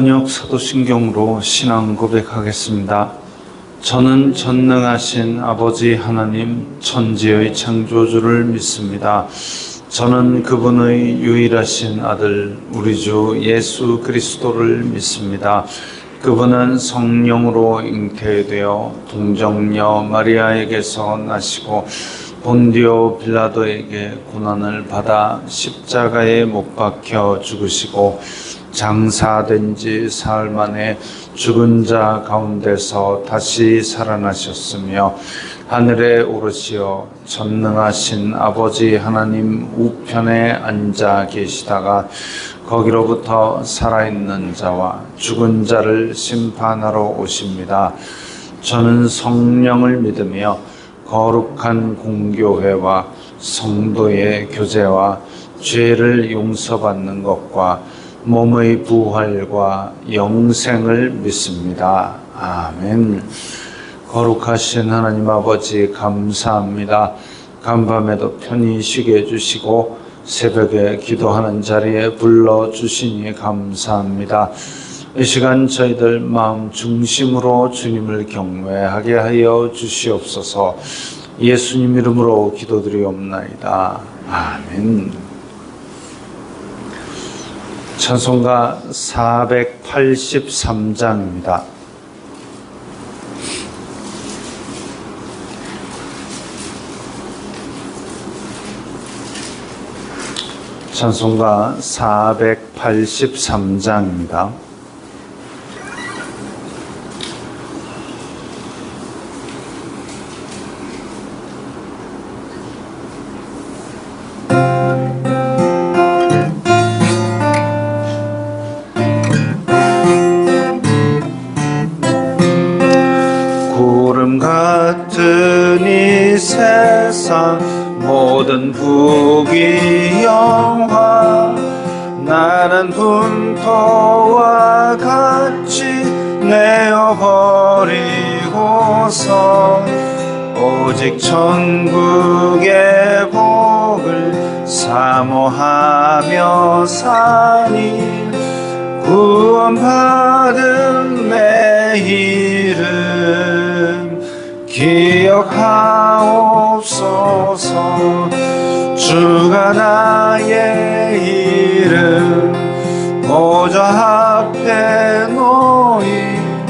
번역 사도신경으로 신앙 고백하겠습니다. 저는 전능하신 아버지 하나님 천지의 창조주를 믿습니다. 저는 그분의 유일하신 아들 우리 주 예수 그리스도를 믿습니다. 그분은 성령으로 잉태되어 동정녀 마리아에게서 나시고 본디오 빌라도에게 고난을 받아 십자가에 못 박혀 죽으시고 장사된 지 사흘 만에 죽은 자 가운데서 다시 살아나셨으며 하늘에 오르시어 전능하신 아버지 하나님 우편에 앉아 계시다가 거기로부터 살아있는 자와 죽은 자를 심판하러 오십니다. 저는 성령을 믿으며 거룩한 공교회와 성도의 교제와 죄를 용서받는 것과 몸의 부활과 영생을 믿습니다. 아멘. 거룩하신 하나님 아버지 감사합니다. 간밤에도 편히 쉬게 해주시고 새벽에 기도하는 자리에 불러주시니 감사합니다. 이 시간 저희들 마음 중심으로 주님을 경외하게 하여 주시옵소서. 예수님 이름으로 기도드리옵나이다. 아멘. 찬송가 483장입니다. 찬송가 483장입니다. 구름 같은 이 세상 모든 부귀 영화 나는 분토와 같이 내어버리고서 오직 천국의 복을 사모하며 사니 구원받은 내 이름 기억하옵소서. 주가 나의 이름 보좌 앞에 놓인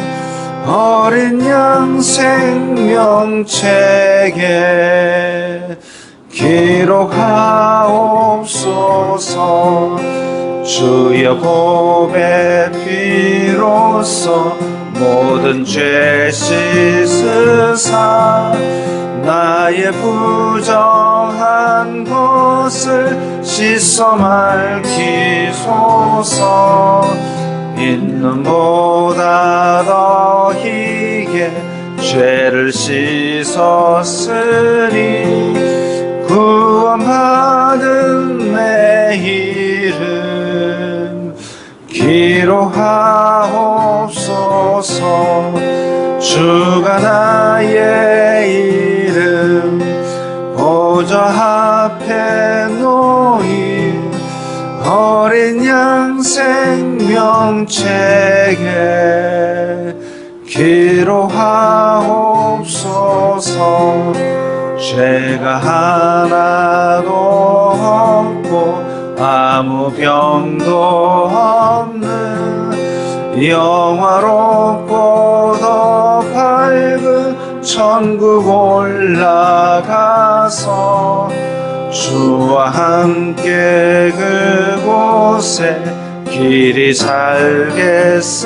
어린 양 생명책에 기록하옵소서. 주여 보배 피로써 모든 죄 씻으사 나의 부정한 것을 씻어 맑히소서. 있는보다 더히게 죄를 씻었으니 구원받은 내 이름 기록하옵소서. 주가 나의 이름 보좌 앞에 놓인 어린 양 생명책에 기록하옵소서. 죄가 하나도 없고 아무 병도 없는 영화롭고 더 밝은 천국 올라가서 주와 함께 그곳에 길이 살겠으니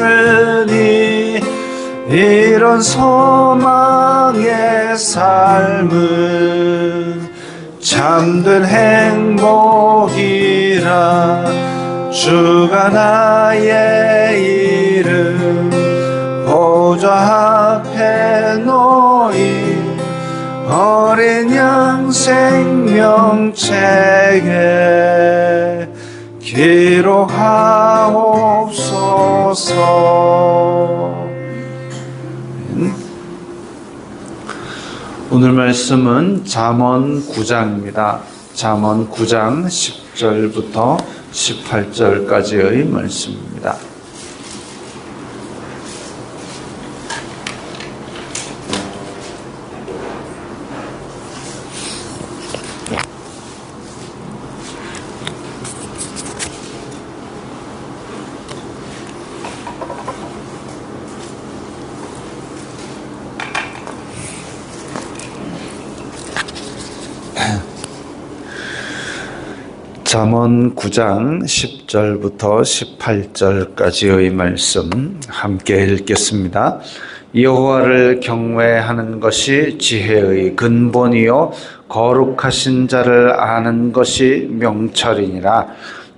이런 소망의 삶은 참된 행복이라. 주가 나의 이름 보좌 앞에 놓인 어린 양 생명책에 기록하옵소서. 오늘 말씀은 잠언 9장입니다. 잠언 9장 10절부터 18절까지의 말씀입니다. 잠언 9장 10절부터 18절까지의 말씀 함께 읽겠습니다. 여호와를 경외하는 것이 지혜의 근본이요 거룩하신 자를 아는 것이 명철이니라.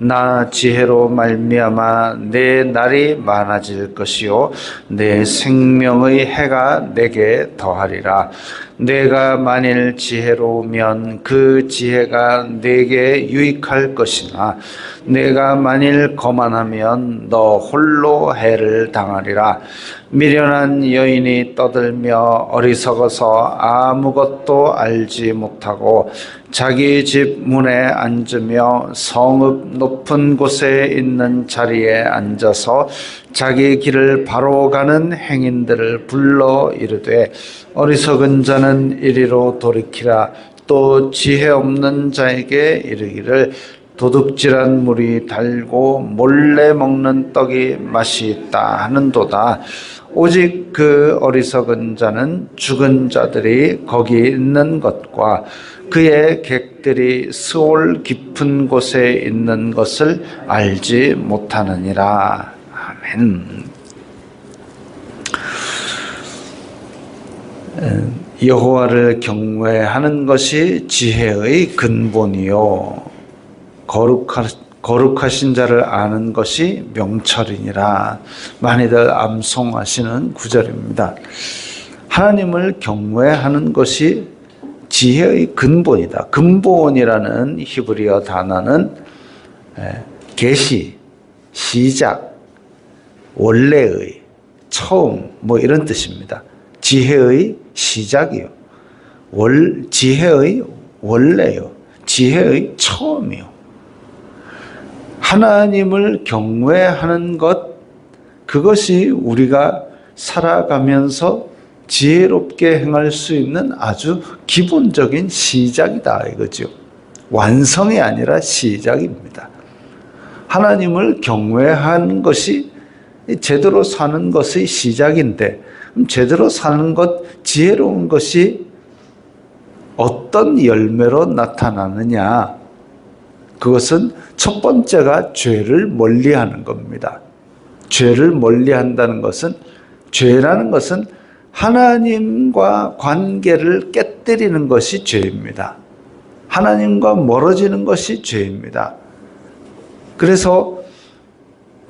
나 지혜로 말미암아 내 날이 많아질 것이요 내 생명의 해가 내게 더하리라. 내가 만일 지혜로우면 그 지혜가 내게 유익할 것이나 내가 만일 거만하면 너 홀로 해를 당하리라. 미련한 여인이 떠들며 어리석어서 아무것도 알지 못하고 자기 집 문에 앉으며 성읍 높은 곳에 있는 자리에 앉아서 자기 길을 바로 가는 행인들을 불러 이르되 어리석은 자는 이리로 돌이키라. 또 지혜 없는 자에게 이르기를 도둑질한 물이 달고 몰래 먹는 떡이 맛이 있다 하는도다. 오직 그 어리석은 자는 죽은 자들이 거기 있는 것과 그의 객들이 스올 깊은 곳에 있는 것을 알지 못하느니라. 아멘. 여호와를 경외하는 것이 지혜의 근본이요 거룩하신 자를 아는 것이 명철이니라. 많이들 암송하시는 구절입니다. 하나님을 경외하는 것이 지혜의 근본이다. 근본이라는 히브리어 단어는 계시, 시작, 원래의, 처음 뭐 이런 뜻입니다. 지혜의 시작이요, 지혜의 원래요, 지혜의 처음이요. 하나님을 경외하는 것, 그것이 우리가 살아가면서 지혜롭게 행할 수 있는 아주 기본적인 시작이다 이거죠. 완성이 아니라 시작입니다. 하나님을 경외하는 것이 제대로 사는 것의 시작인데, 제대로 사는 것, 지혜로운 것이 어떤 열매로 나타나느냐? 그것은 첫 번째가 죄를 멀리하는 겁니다. 죄를 멀리한다는 것은, 죄라는 것은 하나님과 관계를 깨뜨리는 것이 죄입니다. 하나님과 멀어지는 것이 죄입니다. 그래서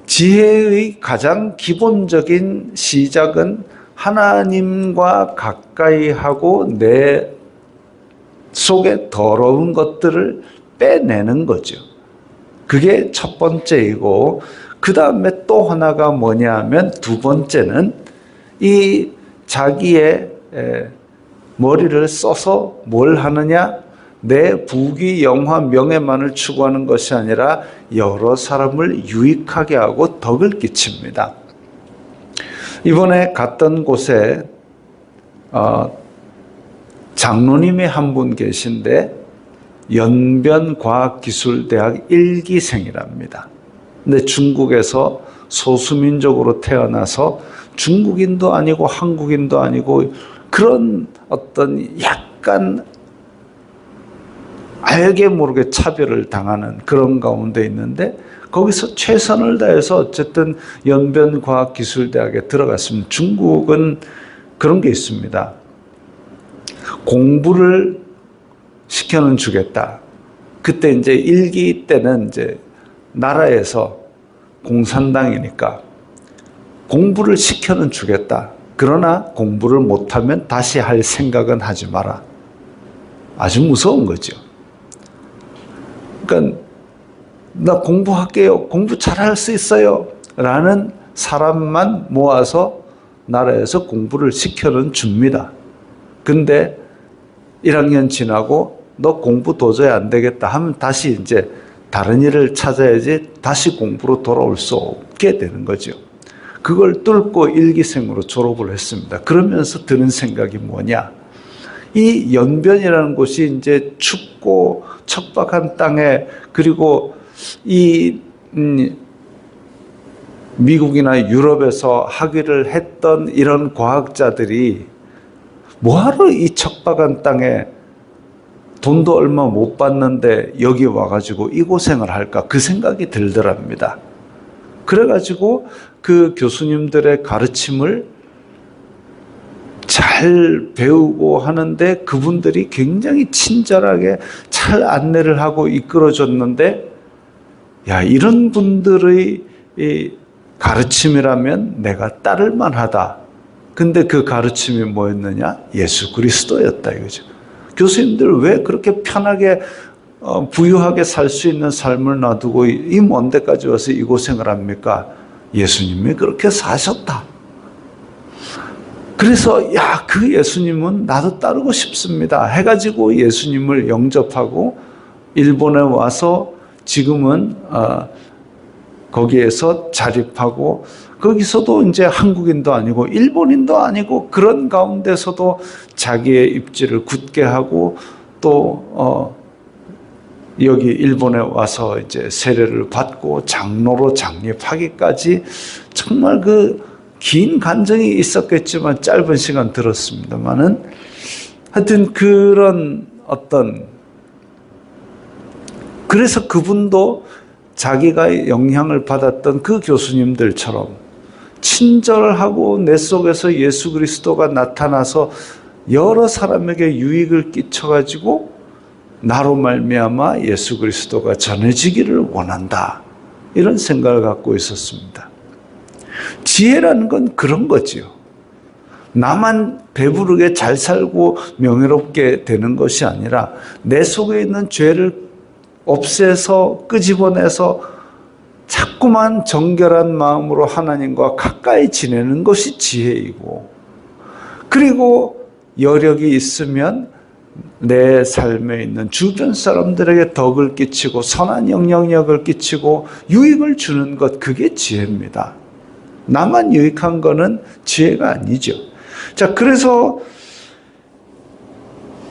지혜의 가장 기본적인 시작은 하나님과 가까이 하고 내 속에 더러운 것들을 빼내는 거죠. 그게 첫 번째이고, 그 다음에 또 하나가 뭐냐 하면 두 번째는 이 자기의 머리를 써서 뭘 하느냐? 내 부귀, 영화, 명예만을 추구하는 것이 아니라 여러 사람을 유익하게 하고 덕을 끼칩니다. 이번에 갔던 곳에 장로님이 한 분 계신데 연변과학기술대학 1기생이랍니다. 근데 중국에서 소수민족으로 태어나서 중국인도 아니고 한국인도 아니고 그런 어떤 약간 알게 모르게 차별을 당하는 그런 가운데 있는데, 거기서 최선을 다해서 어쨌든 연변과학기술대학에 들어갔습니다. 중국은 그런 게 있습니다. 공부를 시켜는 주겠다. 그때 이제 1기 때는 이제 나라에서 공산당이니까 공부를 시켜는 주겠다. 그러나 공부를 못하면 다시 할 생각은 하지 마라. 아주 무서운 거죠. 그러니까 나 공부할게요. 공부 잘할 수 있어요. 라는 사람만 모아서 나라에서 공부를 시켜는 줍니다. 근데 1학년 지나고 너 공부 도저히 안 되겠다 하면 다시 이제 다른 일을 찾아야지 다시 공부로 돌아올 수 없게 되는 거죠. 그걸 뚫고 1기생으로 졸업을 했습니다. 그러면서 드는 생각이 뭐냐? 이 연변이라는 곳이 이제 춥고 척박한 땅에, 그리고 이 미국이나 유럽에서 학위를 했던 이런 과학자들이 뭐하러 이 척박한 땅에 돈도 얼마 못 받는데 여기 와가지고 이 고생을 할까 그 생각이 들더랍니다. 그래가지고 그 교수님들의 가르침을 잘 배우고 하는데 그분들이 굉장히 친절하게 잘 안내를 하고 이끌어줬는데, 야, 이런 분들의 이 가르침이라면 내가 따를 만하다. 근데 그 가르침이 뭐였느냐? 예수 그리스도였다 이거죠. 교수님들 왜 그렇게 편하게 부유하게 살 수 있는 삶을 놔두고 이 먼 데까지 와서 이 고생을 합니까? 예수님이 그렇게 사셨다. 그래서 야, 그 예수님은 나도 따르고 싶습니다 해가지고 예수님을 영접하고 일본에 와서 지금은 거기에서 자립하고, 거기서도 이제 한국인도 아니고 일본인도 아니고 그런 가운데서도 자기의 입지를 굳게 하고 또 여기 일본에 와서 이제 세례를 받고 장로로 장립하기까지 정말 그 긴 간증이 있었겠지만 짧은 시간 들었습니다만은 하여튼 그런 그래서 그분도 자기가 영향을 받았던 그 교수님들처럼 친절하고 내 속에서 예수 그리스도가 나타나서 여러 사람에게 유익을 끼쳐가지고 나로 말미암아 예수 그리스도가 전해지기를 원한다, 이런 생각을 갖고 있었습니다. 지혜라는 건 그런 거지요. 나만 배부르게 잘 살고 명예롭게 되는 것이 아니라 내 속에 있는 죄를 없애서 끄집어내서 자꾸만 정결한 마음으로 하나님과 가까이 지내는 것이 지혜이고, 그리고 여력이 있으면 내 삶에 있는 주변 사람들에게 덕을 끼치고 선한 영향력을 끼치고 유익을 주는 것, 그게 지혜입니다. 나만 유익한 거는 지혜가 아니죠. 자, 그래서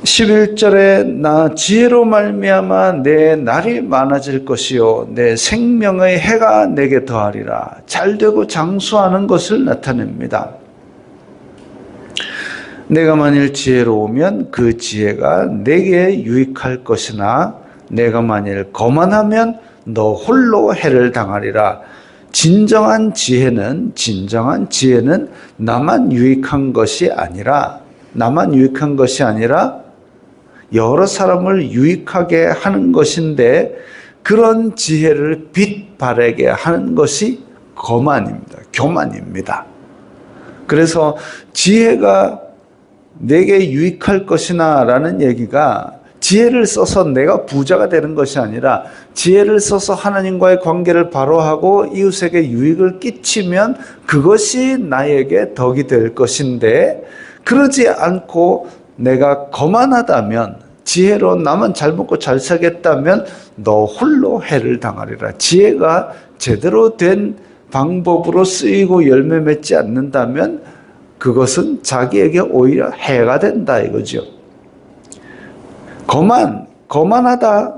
11절에 나 지혜로 말미암아 내 날이 많아질 것이요 내 생명의 해가 내게 더하리라, 잘되고 장수하는 것을 나타냅니다. 내가 만일 지혜로우면 그 지혜가 내게 유익할 것이나 내가 만일 거만하면 너 홀로 해를 당하리라. 진정한 지혜는 나만 유익한 것이 아니라 여러 사람을 유익하게 하는 것인데, 그런 지혜를 빛 바라게 하는 것이 교만입니다. 그래서 지혜가 내게 유익할 것이나 라는 얘기가 지혜를 써서 내가 부자가 되는 것이 아니라 지혜를 써서 하나님과의 관계를 바로 하고 이웃에게 유익을 끼치면 그것이 나에게 덕이 될 것인데, 그러지 않고 내가 거만하다면, 지혜로 나만 잘 먹고 잘 살겠다면 너 홀로 해를 당하리라. 지혜가 제대로 된 방법으로 쓰이고 열매 맺지 않는다면 그것은 자기에게 오히려 해가 된다 이거죠. 거만하다,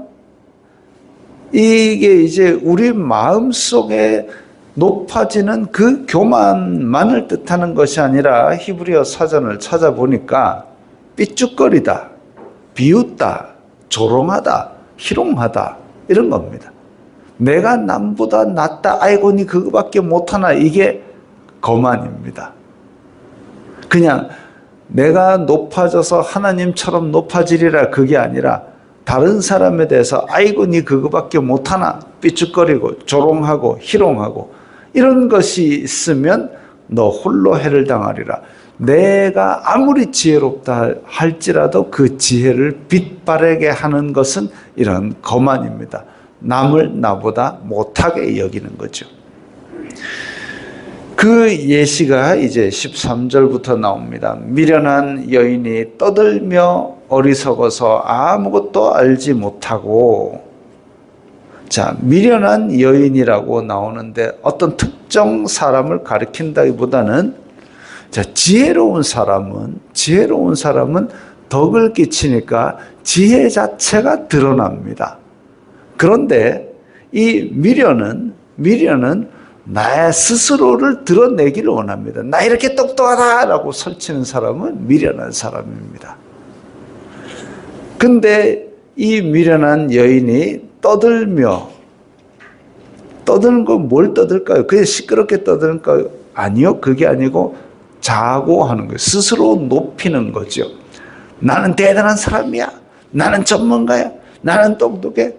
이게 이제 우리 마음속에 높아지는 그 교만만을 뜻하는 것이 아니라 히브리어 사전을 찾아보니까 삐죽거리다, 비웃다, 조롱하다, 희롱하다, 이런 겁니다. 내가 남보다 낫다, 아이고 니 그거밖에 못하나, 이게 거만입니다. 그냥 내가 높아져서 하나님처럼 높아지리라, 그게 아니라 다른 사람에 대해서 아이고 니 그거밖에 못하나 삐죽거리고 조롱하고 희롱하고, 이런 것이 있으면 너 홀로 해를 당하리라. 내가 아무리 지혜롭다 할지라도 그 지혜를 빛바라게 하는 것은 이런 거만입니다. 남을 나보다 못하게 여기는 거죠. 그 예시가 이제 13절부터 나옵니다. 미련한 여인이 떠들며 어리석어서 아무것도 알지 못하고, 자, 미련한 여인이라고 나오는데 어떤 특정 사람을 가리킨다기보다는, 자, 지혜로운 사람은 덕을 끼치니까 지혜 자체가 드러납니다. 그런데 이 미련은 나의 스스로를 드러내기를 원합니다. 나 이렇게 똑똑하다라고 설치는 사람은 미련한 사람입니다. 근데 이 미련한 여인이 떠들며, 떠드는 건 뭘 떠들까요? 그냥 시끄럽게 떠들까요? 아니요, 그게 아니고 자고 하는 거예요. 스스로 높이는 거죠. 나는 대단한 사람이야. 나는 전문가야. 나는 똑똑해.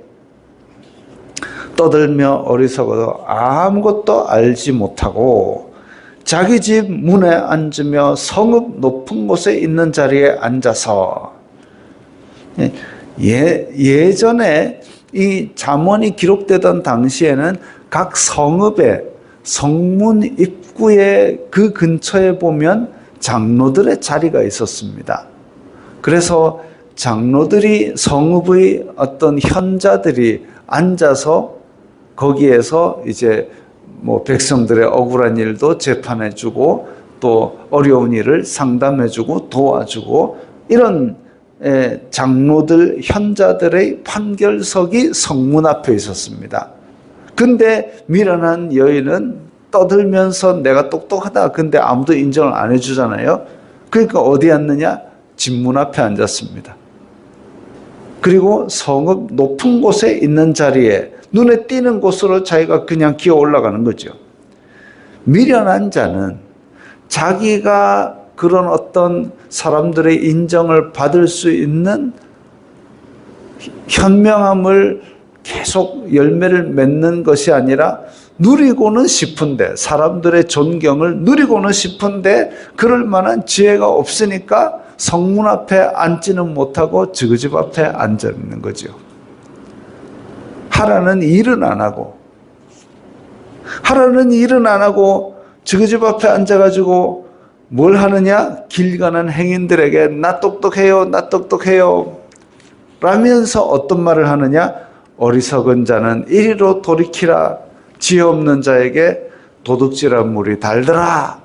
떠들며 어리석어도 아무것도 알지 못하고 자기 집 문에 앉으며 성읍 높은 곳에 있는 자리에 앉아서, 예전에 이 잠언이 기록되던 당시에는 각 성읍의 성문 입구에 그 근처에 보면 장로들의 자리가 있었습니다. 그래서 장로들이, 성읍의 어떤 현자들이 앉아서 거기에서 이제 뭐 백성들의 억울한 일도 재판해주고 또 어려운 일을 상담해주고 도와주고, 이런 장로들, 현자들의 판결석이 성문 앞에 있었습니다. 근데 미련한 여인은 떠들면서 내가 똑똑하다. 근데 아무도 인정을 안 해주잖아요. 그러니까 어디 앉느냐? 집문 앞에 앉았습니다. 그리고 성읍 높은 곳에 있는 자리에, 눈에 띄는 곳으로 자기가 그냥 기어 올라가는 거죠. 미련한 자는 자기가 그런 어떤 사람들의 인정을 받을 수 있는 현명함을 계속 열매를 맺는 것이 아니라 누리고는 싶은데, 사람들의 존경을 누리고는 싶은데 그럴 만한 지혜가 없으니까 성문 앞에 앉지는 못하고 저집 앞에 앉아 있는 거죠. 하라는 일은 안 하고, 하라는 일은 안 하고 저집 앞에 앉아가지고 뭘 하느냐? 길 가는 행인들에게 나 똑똑해요, 나 똑똑해요 라면서 어떤 말을 하느냐? 어리석은 자는 이리로 돌이키라. 지혜 없는 자에게 도둑질한 물이 달더라.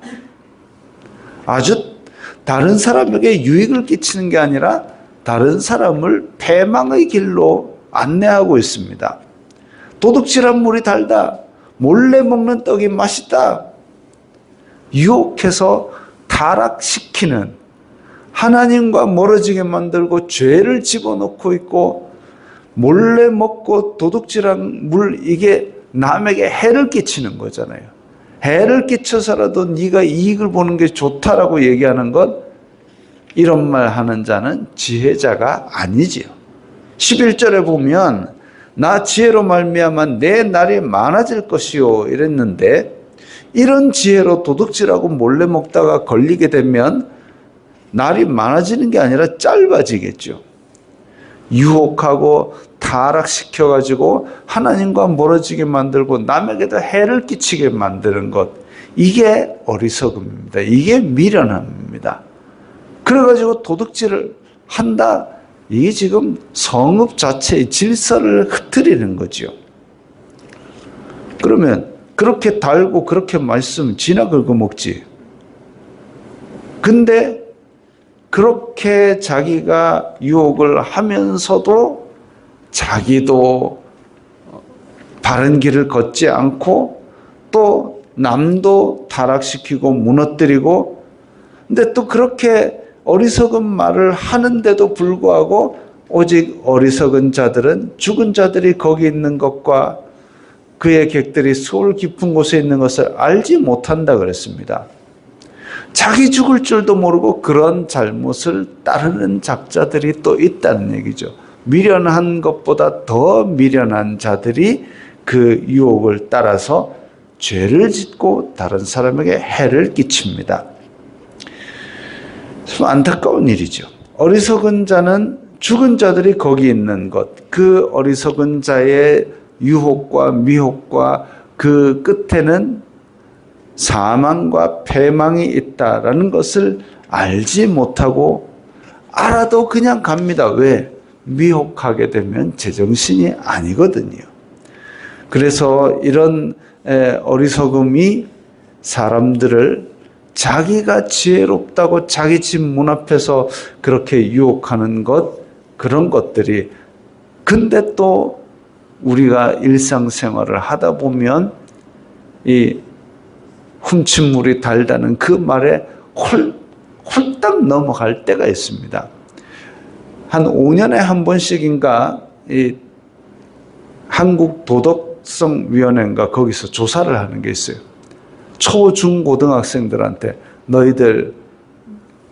아주 다른 사람에게 유익을 끼치는 게 아니라 다른 사람을 패망의 길로 안내하고 있습니다. 도둑질한 물이 달다. 몰래 먹는 떡이 맛있다. 유혹해서 타락시키는, 하나님과 멀어지게 만들고 죄를 집어넣고 있고, 몰래 먹고 도둑질한 물, 이게 남에게 해를 끼치는 거잖아요. 해를 끼쳐서라도 네가 이익을 보는 게 좋다라고 얘기하는 것, 이런 말 하는 자는 지혜자가 아니지요. 11절에 보면 나 지혜로 말미암아 내 날이 많아질 것이요 이랬는데, 이런 지혜로 도둑질하고 몰래 먹다가 걸리게 되면 날이 많아지는 게 아니라 짧아지겠죠. 유혹하고 타락시켜가지고 하나님과 멀어지게 만들고 남에게도 해를 끼치게 만드는 것, 이게 어리석음입니다. 이게 미련함입니다. 그래가지고 도둑질을 한다. 이게 지금 성읍 자체의 질서를 흐트리는 거죠. 그러면 그렇게 달고 그렇게 맛있으면 지나 긁어먹지. 근데 그렇게 자기가 유혹을 하면서도 자기도 바른 길을 걷지 않고 또 남도 타락시키고 무너뜨리고, 근데 또 그렇게 어리석은 말을 하는데도 불구하고 오직 어리석은 자들은 죽은 자들이 거기 있는 것과 그의 객들이 수월 깊은 곳에 있는 것을 알지 못한다 그랬습니다. 자기 죽을 줄도 모르고 그런 잘못을 따르는 작자들이 또 있다는 얘기죠. 미련한 것보다 더 미련한 자들이 그 유혹을 따라서 죄를 짓고 다른 사람에게 해를 끼칩니다. 참 안타까운 일이죠. 어리석은 자는 죽은 자들이 거기 있는 것, 그 어리석은 자의 유혹과 미혹과 그 끝에는 사망과 패망이 있다라는 것을 알지 못하고, 알아도 그냥 갑니다. 왜? 미혹하게 되면 제정신이 아니거든요. 그래서 이런 어리석음이 사람들을 자기가 지혜롭다고 자기 집 문 앞에서 그렇게 유혹하는 것, 그런 것들이, 근데 또 우리가 일상생활을 하다 보면 이 훔친 물이 달다는 그 말에 홀딱 넘어갈 때가 있습니다. 한 5년에 한 번씩인가 이 한국 도덕성위원회인가 거기서 조사를 하는 게 있어요. 초, 중, 고등학생들한테 너희들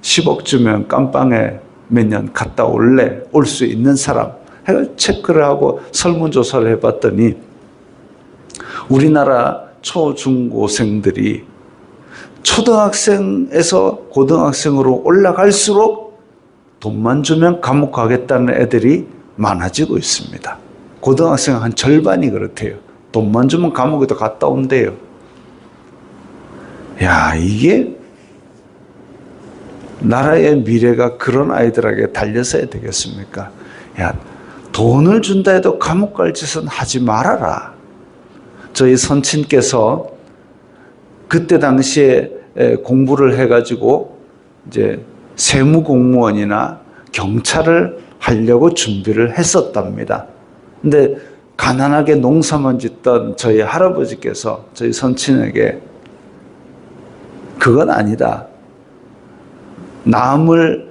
10억 주면 깜빵에 몇 년 갔다 올래? 올 수 있는 사람? 해서 체크를 하고 설문조사를 해봤더니 우리나라 초, 중, 고생들이 초등학생에서 고등학생으로 올라갈수록 돈만 주면 감옥 가겠다는 애들이 많아지고 있습니다. 고등학생 한 절반이 그렇대요. 돈만 주면 감옥에도 갔다 온대요. 야, 이게 나라의 미래가 그런 아이들에게 달려서야 되겠습니까? 야, 돈을 준다 해도 감옥 갈 짓은 하지 말아라. 저희 선친께서 그때 당시에 공부를 해가지고 이제 세무공무원이나 경찰을 하려고 준비를 했었답니다. 근데 가난하게 농사만 짓던 저희 할아버지께서 저희 선친에게 그건 아니다. 남을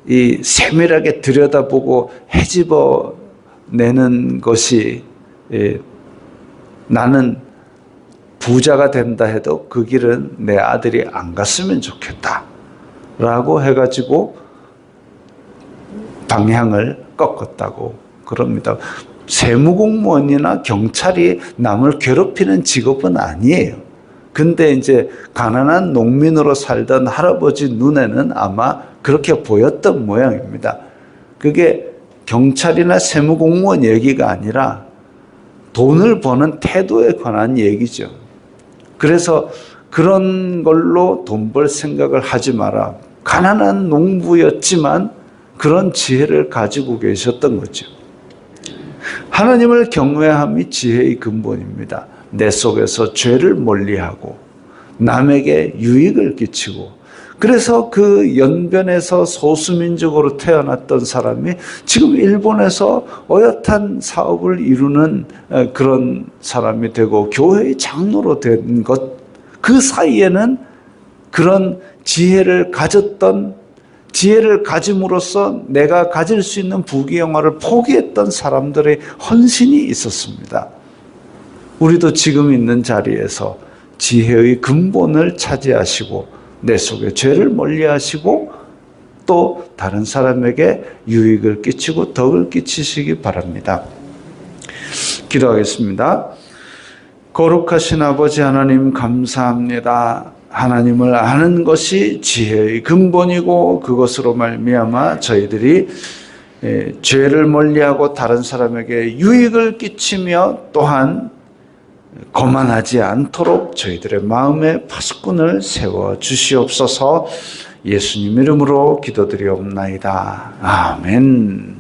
이 세밀하게 들여다보고 헤집어 내는 것이 나는 부자가 된다 해도 그 길은 내 아들이 안 갔으면 좋겠다 라고 해가지고 방향을 꺾었다고 그럽니다. 세무공무원이나 경찰이 남을 괴롭히는 직업은 아니에요. 근데 이제 가난한 농민으로 살던 할아버지 눈에는 아마 그렇게 보였던 모양입니다. 그게 경찰이나 세무공무원 얘기가 아니라 돈을 버는 태도에 관한 얘기죠. 그래서 그런 걸로 돈 벌 생각을 하지 마라. 가난한 농부였지만 그런 지혜를 가지고 계셨던 거죠. 하나님을 경외함이 지혜의 근본입니다. 내 속에서 죄를 멀리하고 남에게 유익을 끼치고, 그래서 그 연변에서 소수민족으로 태어났던 사람이 지금 일본에서 어엿한 사업을 이루는 그런 사람이 되고 교회의 장로로 된 것, 그 사이에는 그런 지혜를 가짐으로써 내가 가질 수 있는 부귀영화를 포기했던 사람들의 헌신이 있었습니다. 우리도 지금 있는 자리에서 지혜의 근본을 차지하시고 내 속에 죄를 멀리하시고 또 다른 사람에게 유익을 끼치고 덕을 끼치시기 바랍니다. 기도하겠습니다. 거룩하신 아버지 하나님, 감사합니다. 하나님을 아는 것이 지혜의 근본이고 그것으로 말미암아 저희들이 죄를 멀리하고 다른 사람에게 유익을 끼치며 또한 거만하지 않도록 저희들의 마음의 파수꾼을 세워 주시옵소서. 예수님 이름으로 기도드리옵나이다. 아멘.